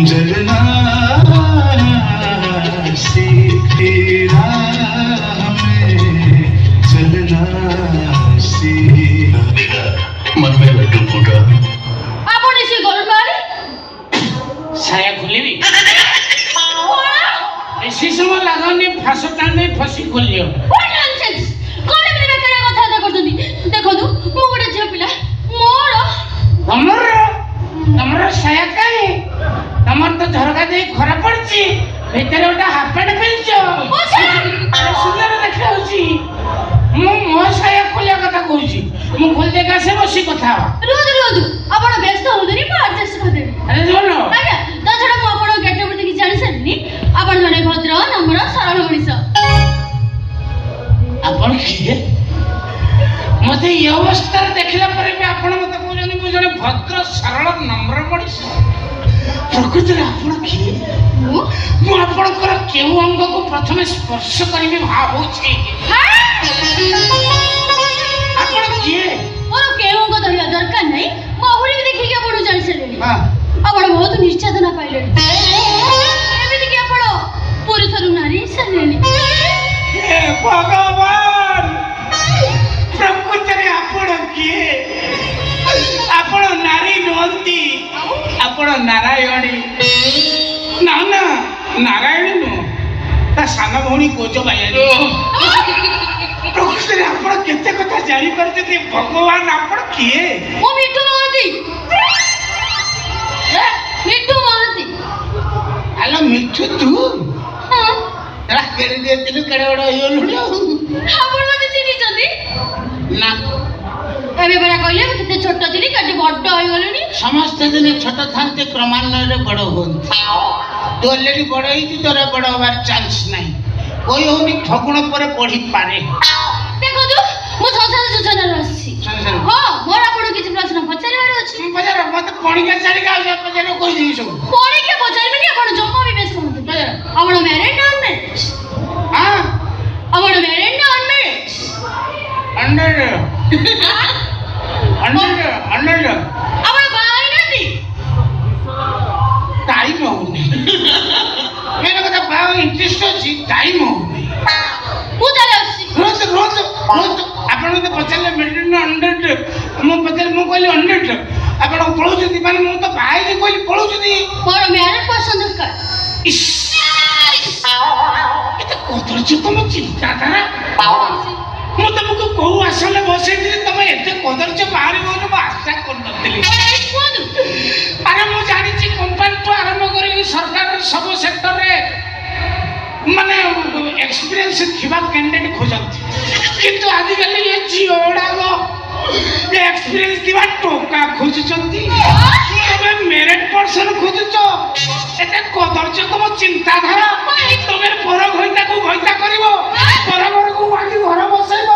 जलना सीखा हमें चलना सीखा मन में लड्डू फूटा আপনি সে গরম বাড়ি ছায়া খুলিবি বেশি সময় লাগানি ফাঁসটা নেই ফসি খুলিও হোয়াট ননসেন্স কোন এমনি বেকারিয়া কথা করছনি দেখন্তু মু গোটে ঝিও পিলা মোর ତମର ଛାୟା କାହିଁ ତମର ତ ଝରକା ଦେଇ ଖରା ପଡିଛି ଭିତରେ ଗୋଟେ ହାଫ ପ୍ୟାଣ୍ଟ ପିନ୍ଧିଛ ସୁନ୍ଦର ଦେଖାଯାଉଛି ମୁଁ ମୋ ଛାୟା ଖୋଲିବା କଥା କହୁଛି ମୁଁ ଖୋଲି ଦେଇକି ଆସେ ବସି କଥା ହବା ରୁହନ୍ତୁ ଆପଣ ବ୍ୟସ୍ତ ହୁଅନ୍ତୁନି ମୁଁ ଆଡଜଷ୍ଟ କରିଦେବି ଆରେ ଶୁଣ ଆଜ୍ଞା ତା ଛଡା ମୁଁ ଆପଣଙ୍କ ଗେଟ୍ ଉପରେ ଦେଖି ଜାଣି ସାରିନି ଆପଣ ଜଣେ ଭଦ୍ର ନମ୍ର ସରଳ ମଣିଷ ଆପଣ କିଏ ମତେ ଏ ଅବସ୍ଥାରେ ଦେଖିଲା ପରେ ବି ଆପଣ ମତେ କହୁଛନ୍ତି ମୁଁ ଜଣେ ଭଦ୍ର ସରଳ ନମ୍ର ମଣିଷ ପ୍ରକୃତରେ ଆପଣ କିଏ ମୁଁ ଆପଣଙ୍କର କେଉଁ ଅଙ୍ଗକୁ ପ୍ରଥମେ ସ୍ପର୍ଶ କରିବି ଭାବୁଛି ଆପଣ କିଏ ମୋର କେଉଁ ଅଙ୍ଗ ଧରିବା ଦରକାର ନାହିଁ ମୁଁ ଆହୁରି ବି ଦେଖିକି ଆପଣଙ୍କୁ ଜାଣି ସାରିଲିଣି ଆପଣ ବହୁତ ନିର୍ଯାତନା ପାଇଲେଣି ଏମିତିକି ଆପଣ ପୁରୁଷରୁ ନାରୀ ସାରିଲେଣି ଭଗବାନ ପ୍ରକୃତରେ ଆପଣ କିଏ ଆପଣ ନାରୀ ନୁହନ୍ତି ଆପଣ ନାରାୟଣୀ ନା ନା ନାରାୟଣୀ ନୁହଁ ତା ସାନ ଭଉଣୀ କୋଚ ବାୟାଣୀ ପ୍ରକୃତରେ ଆପଣ କେତେ କଥା ଜାଣିପାରୁଛନ୍ତି ଭଗବାନ ଆପଣ କିଏ ମୁଁ ମିଠୁ ମହାନ୍ତି ମିଠୁ ମହାନ୍ତି ଆଲୋ ମିଠୁ ତୁ କେଡ଼େ ଦେଇଥିଲୁ କେଡ଼େ ବଡ଼ ହେଇଗଲୁଣି ଆଉ ଆପଣ ମତେ ଚିହ୍ନିଛନ୍ତି ନା ଏବେ ପରା କହିଲେ ମୁଁ କେତେ ଛୋଟ ଥିଲି କେତେ ବଡ ହେଇଗଲିଣି ସମସ୍ତେ ଦିନେ ଛୋଟ ଥାନ୍ତି କ୍ରମାନ୍ୱୟରେ ବଡ଼ ହୁଅନ୍ତି ତୁ ଅଲରେଡି ବଡ଼ ହେଇଛି ତୋର ବଡ଼ ହବାର ଚାନ୍ସ ନାହିଁ କହି ହଉନି ଫଗୁଣ ପରେ ପଢିପାରେ ଦେଖନ୍ତୁ ମୁଁ ସଂସାର ଯୋଜନାରୁ ଆସିଛି ହଁ ମୋର ଆପଣଙ୍କୁ କିଛି ପ୍ରଶ୍ନ ପଚାରିବାର ଅଛି ପଚାର ମତେ ପଣିକା ଚାରିକା ପଚାର କହିଦେବି ସବୁ ପରୀକ୍ଷା ପଚାରିବେନି ଆପଣ ଜମା ବି ବ୍ୟସ୍ତ ହୁଅନ୍ତୁ ଆପଣ ମ୍ୟାରେଡ୍ ନା ଅନମ୍ୟାରେଡ୍ ହଁ ଆପଣ ମ୍ୟାରେଡ୍ ନା ଅନମ୍ୟାରେଡ୍ ଅଣ୍ଡର ଆପଣ ବାହା ହେଇନାହାନ୍ତି ଟାଇମ୍ ହଉନି ମେନ୍ କଥା ବାହା ଇଣ୍ଟରେଷ୍ଟ ଅଛି ଟାଇମ୍ ହଉନି ମୁଁ ତାହେଲେ ଆସୁଛି ରୁହନ୍ତୁ ଆପଣ ମତେ ପଚାରିଲେ ମ୍ୟାରେଡ୍ ନା ଅନମ୍ୟାରେଡ୍ ମୁଁ କହିଲି ଅନମ୍ୟାରେଡ୍ ଆପଣ ପଳଉଛନ୍ତି ମାନେ ମୁଁ ତ ବାହା ହେଇନି କହିଲି ପଳଉଛନ୍ତି ମୋର ମ୍ୟାରେଡ୍ ପର୍ସନ୍ ଦରକାର କେତେ କଦର୍ଯ୍ୟ ତମ ଚିନ୍ତାଧାରା ମୁଁ ତମକୁ କୋଉ ଆସନରେ ବସେଇଥିଲି ତମେ ଏତେ କଦର୍ଯ୍ୟ ବାହାରିବ ବୋଲି ମୁଁ ଆଶା କରୁନଥିଲି ଆରେ ମୁଁ ଜାଣିଛି କମ୍ପାନୀଠୁ ଆରମ୍ଭ କରିକି ସରକାର ସବୁ ସେକ୍ଟରରେ ମାନେ ଏକ୍ସପିରିଏନ୍ସ ଥିବା କ୍ୟାଣ୍ଡିଡେଟ୍ ଖୋଜନ୍ତି କିନ୍ତୁ ଆଜିକାଲି ଏ ଝିଅ ଗୁଡ଼ାକ ଏକ୍ସପିରିଏନ୍ସ ଥିବା ଟୋକା ଖୋଜୁଛନ୍ତି ତମେ ମ୍ୟାରେଡ୍ ପର୍ସନ୍ ଖୋଜୁଛ ଏତେ କଦର୍ଯ୍ୟ ତମ ଚିନ୍ତାଧାରା ତମେ ପର ଘଇତାକୁ ଘଇତା କରିବ ପର ଘରକୁ ମାଗି ଘର ବସେଇବ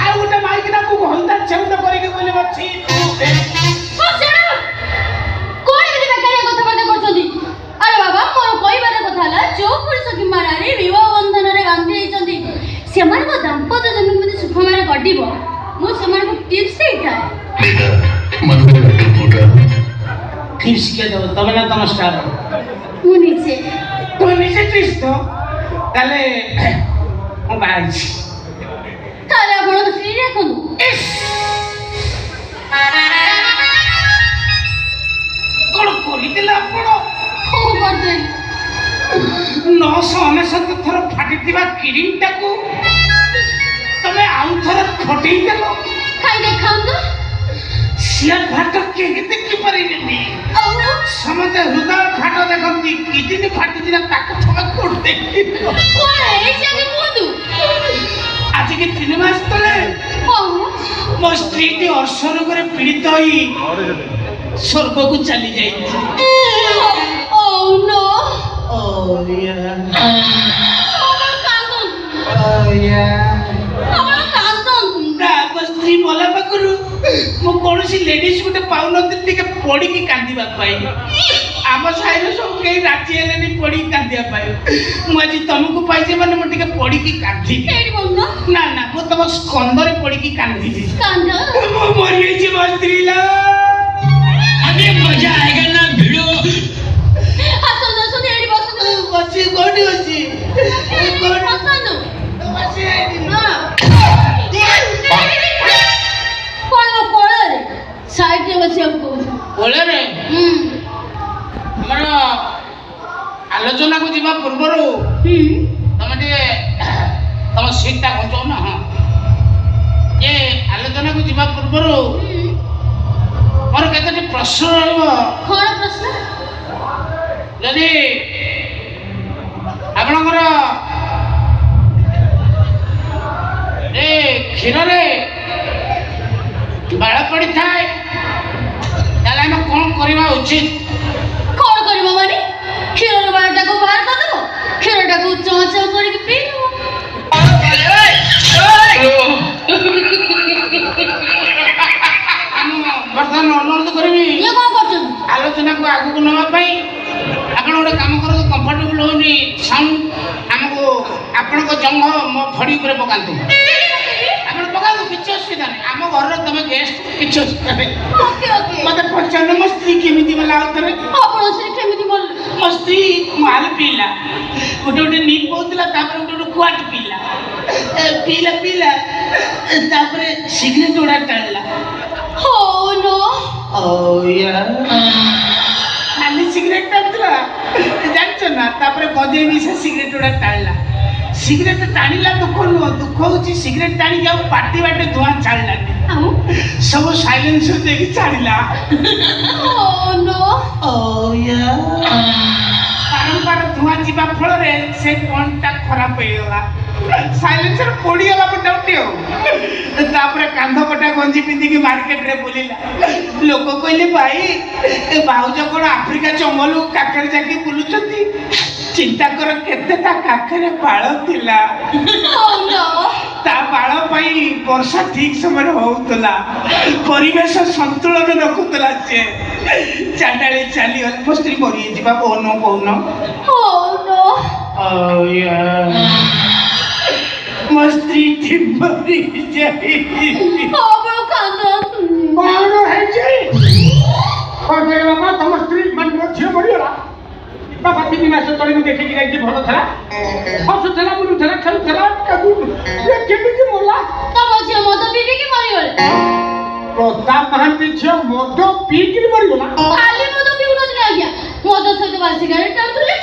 ଆଉ ଗୋଟେ ମାଇକିନାକୁ ଘଇତା ଛେଉଟ କରିକି ବୋଲି ଅଛି କଣ ଏମିତି ବେକାରିଆ କଥାବାର୍ତ୍ତା କରୁଛନ୍ତି ଆରେ ବାବା ମୋର କହିବାର କଥା ହେଲା ଯୋଉ ପୁରୁଷ କିମ୍ବା ନାରୀ ବିବାହ ବନ୍ଧନରେ ବାନ୍ଧି ହେଇଛନ୍ତି ସେମାନଙ୍କ ଦାମ୍ପତ୍ୟ ଯେମିତି ସୁଖମୟରେ ଗଡ଼ିବ ମୁଁ ସେମାନଙ୍କୁ ଟିପ୍ସ ଦେଇଥାଏ मन में लड्डू फूटा टिप्स के दो तबे ना तम स्टार ମୁଁ ନିଜେ तो नीचे टिप्स दो তাহলে ମୁଁ ବାହାରିଛି ତାହେଲେ ଆପଣଙ୍କ ସ୍ତ୍ରୀ ଦେଖନ୍ତୁ କଣ କରିଦେଲେ ଆପଣ କଣ କରିଦେଲି 999 ଥର ଫାଟିଥିବା କିରିଟାକୁ ତମେ ଆଉ ଥର ଫଟେଇଦେଲ ଖାଇ ଦେଖାନ୍ତୁ ସିଏ ଫାଟ କେହି ଦେଖିପାରିବେନି ସମସ୍ତେ ହୃଦୟ ଫାଟ ଦେଖନ୍ତି କିଡନୀ ଫାଟିଛି ନା ତାକୁ ତମେ କୋଉଠି ଦେଖିବ କଣ ହେଇଛି ଆଗେ କୁହନ୍ତୁ ଆଜିକି 3 ମାସ ତଳେ ମୋ ସ୍ତ୍ରୀଟି ଅର୍ଶ ରୋଗରେ ପୀଡ଼ିତ ହୋଇ ସ୍ୱର୍ଗକୁ ଚାଲି ଯାଇଛି Oh no! Oh yeah. ସ୍ତ୍ରୀ ମଲା ପାଖରୁ ମୁଁ କୌଣସି ଲେଡିଜ ଗୋଟେ ପାଉନଥିଲି ଟିକେ ପଡିକି କାନ୍ଦିବା ପାଇଁ ଆମ ସାହିରେ ସବୁ କେହି ରାଜି ହେଲେନି ପଡିକି କାନ୍ଦିବା ପାଇଁ ମୁଁ ଆଜି ତମକୁ ପାଇଛି ମାନେ ମୁଁ ଟିକେ ପଡିକି କାନ୍ଦିବି ନା ନା ମୁଁ ତମ ସ୍କନ୍ଦରେ ପଡିକି କାନ୍ଦିବି ମୁଁ ମରିଯାଇଛି ମୋ ସ୍ତ୍ରୀ ଲା अभी मजा आएगा ना भिड़ो କୋଉଠି ଅଛି ବସନ୍ତୁ। ବସି ଯାଇନି। ହଁ। କଣ ମୋ କୋଳରେ ସାଇଡରେ ବସିବାକୁ କହୁଛୁ? କୋଳରେ ଆମର ଆଲୋଚନାକୁ ଯିବା ପୂର୍ବରୁ ତମେ ଟିକେ ତମ ସିଟ୍ଟା ଘୁଞ୍ଚାଉ ନା। ହଁ ଏ ଆଲୋଚନାକୁ ଯିବା ପୂର୍ବରୁ ମୋର କେତୋଟି ପ୍ରଶ୍ନ ରହିବ। କଣ ପ୍ରଶ୍ନ? ଯଦି ଆପଣଙ୍କର ଏ କ୍ଷୀରରେ ବାଳ ପଡ଼ିଥାଏ ତାହେଲେ ଆମେ କ'ଣ କରିବା ଉଚିତ? କଣ କରିବ ମାନେ? କ୍ଷୀରର ବାଳଟାକୁ ବାହାର କରିଦେବ, କ୍ଷୀରଟାକୁ ଚଞ୍ଚ କରିକି ପିଇବ। ମୁଁ ବର୍ତ୍ତମାନ ଅନୁରୋଧ କରିବି ଇଏ କଣ କରୁଛନ୍ତି? ଆଲୋଚନାକୁ ଆଗକୁ ନେବା ପାଇଁ। ଆପଣ ଗୋଟେ କାମ କରନ୍ତୁ, କମ୍ଫର୍ଟେବୁଲ ହଉନି ସାଉଣ୍ଡ ଆମକୁ ଆପଣଙ୍କ ଜଙ୍ଘ ମୋ ଫଡ଼ି ଉପରେ ପକାନ୍ତୁ। ଆପଣ ପକାନ୍ତୁ, କିଛି ଅସୁବିଧା ନାହିଁ। ଆମ ଘରର ତମେ ଗେଷ୍ଟ, କିଛି ଅସୁବିଧା ନାହିଁ। Okay okay. ମତେ ପଚାରୁନ ମୋ ସ୍ତ୍ରୀ କେମିତି ଗଲା ଆଉ ଥରେ। ଆପଣ ସେ କେମିତି ଭଲ? ମୋ ସ୍ତ୍ରୀ ମାଲ ପିଇଲା, ଗୋଟେ ନିଲ୍ ବହୁଥିଲା, ତାପରେ ଗୋଟେ କୁଆଟ ପିଇଲା ପିଇଲା ପିଇଲା ତାପରେ ସିଗରେଟ ଗୁଡ଼ା ଟାଣିଲା। ହୋ ନୋ। ଖାଲି ସିଗରେଟ ଟାଣୁଥିଲା ଜାଣିଛ ନା। ତାପରେ ଗଜେଇ ମିଶା ସିଗରେଟ ଗୁଡ଼ା ଟାଣିଲା। ସିଗରେଟ ଟାଣିଲା ଦୁଃଖ ନୁହଁ, ଦୁଃଖ ହଉଛି ସିଗରେଟ ଟାଣିକି ଆଉ ପାଟି ବାଟେ ଧୂଆଁ ଛାଡ଼ିଲାନି, ଆଉ ସବୁ ସାଇଲେନ୍ସର ଦେଇକି ଛାଡ଼ିଲା। ହୋ ନୋ। ବାରମ୍ବାର ଧୂଆଁ ଯିବା ଫଳରେ ସେ ପଏଣ୍ଟଟା ଖରାପ ହେଇଗଲା, ସାଇଲେନ୍ସର ପୋଡ଼ିଗଲା ମୋଟାମୋଟି ଆଉ। ତାପରେ କାନ୍ଧ କଟା ଗଞ୍ଜି ପିନ୍ଧିକି ମାର୍କେଟରେ ବୁଲିଲା। ଲୋକ କହିଲେ ଭାଇ ଏ ଭାଉଜ କ'ଣ ଆଫ୍ରିକା ଜଙ୍ଗଲରୁ କାକରେ ଯାଇକି ବୁଲୁଛନ୍ତି? ଚିନ୍ତା କର କେତେ ତା କାକରେ ବାଳ ଥିଲା। ହୋ ନୋ। ତା ବାଳ ପାଇଁ ବର୍ଷା ଠିକ ସମୟରେ ହଉଥିଲା, ପରିବେଶ ସନ୍ତୁଳନ ରଖୁଥିଲା। ସେ ଚାରିଟାଳେ ଚାଲିଗଲା। ମୋ ସ୍ତ୍ରୀ ମରିଯାଇଛି ବା କହୁନ କହୁନ। ହୋ ନୋ। ମୋ ସ୍ତ୍ରୀ ମରିଯାଇଛି। ଆପଣ କାନ୍ଦନ୍ତୁ। କ'ଣ ହେଇଛି? ବାପା ତମ ସ୍ତ୍ରୀ ମାନେ ମୋ ଝିଅ ମରିଗଲା। ବାପା 3 ମାସ ତଳେ ମୁଁ ଦେଖିକି ଯାଇଛି, ଭଲ ଥିଲା, ହସୁଥିଲା, ବୁଲୁଥିଲା, ଖେଳୁଥିଲା। କେମିତି ମଲା? ତମ ଝିଅ ମଦ ପିଇକି ମରିଗଲେ? ପ୍ରତାପ ମହାନ୍ତି ଝିଅ ମଦ ପିଇକିରି ମରିଗଲା? ଖାଲି ମଦ ପିଉନଥିଲେ ଆଜ୍ଞା, ମଦ ସହିତ ବା ସିଗାରେଟ ଟାଣୁଥିଲେ।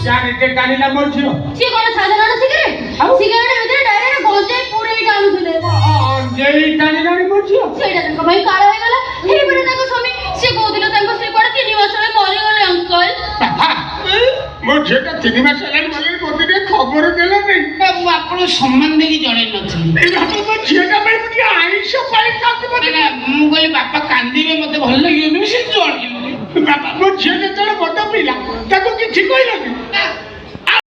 ସିଗାରେଟ ଟାଣିଲା ମୋ ଝିଅ? ସିଏ କଣ ସାଧାରଣ ସିଗାରେଟ? ଆଉ? ସିଗାରେଟ ଭିତରେ ଡାଇରେକ୍ଟ ଗଞ୍ଜେଇ ପୁରେଇ ଟାଣୁଥିଲେ। ଗଞ୍ଜେଇ ଟାଣିଲାଣି ମୋ ଝିଅ? ସେଇଟା ତାଙ୍କ ପାଇଁ କାଳ ହେଇଗଲା। ହେଇପରେ ତାଙ୍କ ସ୍ୱାମୀ ସିଏ କହୁଥିଲେ ତାଙ୍କ ସ୍ତ୍ରୀ କୁଆଡେ 3 ମାସ ତଳେ ମରିଗଲେ ଅଙ୍କଲ। ମୋ ଝିଅଟା 3 ମାସ ହେଲାଣି ମରିଗଲେ, ମୋତେ ଟିକେ ଖବର ଦେଲେନି? ମୁଁ ଆପଣଙ୍କୁ ସମ୍ମାନ ଦେଇକି ଜଣେଇ ନଥିଲି। ମୋ ଝିଅଟା ପାଇଁ ମୁଁ ଟିକେ ଆଇଁଷ ପାଇଥାନ୍ତି। ମୁଁ କହିଲି ବାପା କାନ୍ଦିବେ, ମୋତେ ଭଲ ଲାଗିବନି, ସେ ଜଣେଇଲି। ବାପା ମୋ ଝିଅ ଯେତେବେଳେ ମଦ ପିଇଲା ତାକୁ କିଛି କହିଲନି?